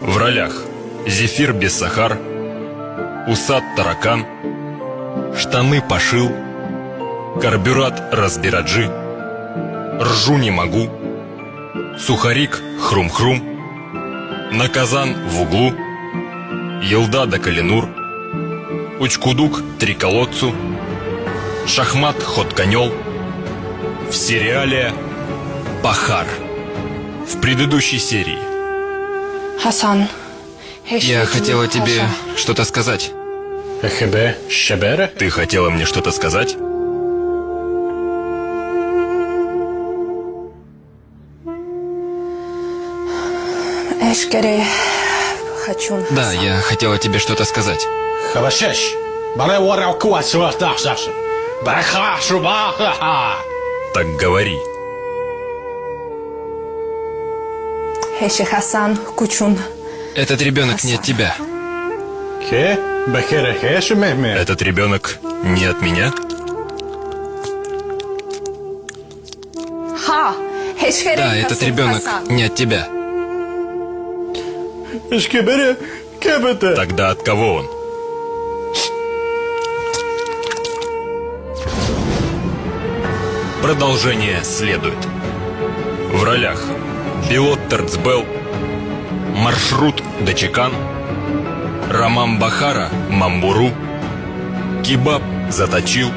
В ролях Зефир Бессахар, Усат Таракан, Штаны пошил, Карбюрат Разбираджи, Ржу не могу, Сухарик Хрум-Хрум, Наказан в углу, Елда да Калинур, Учкудук Триколодцу, Шахмат Хотканёл. В сериале «Бахар». В предыдущей серии. Хасан. Я хотела тебе что-то сказать. Ты хотела мне что-то сказать? Эшкере. Хочу. Да, я хотела тебе что-то сказать. Так говори. Хеши Хасан Кучун. Этот ребенок не от тебя. Этот ребенок не от меня? Ха. Эшкере. Да, этот ребенок не от тебя. Тогда от кого он? Продолжение следует. В ролях Пилот Терцбел, Маршрут Дачекан, Рамам Бахара Мамбуру, Кебаб Заточил,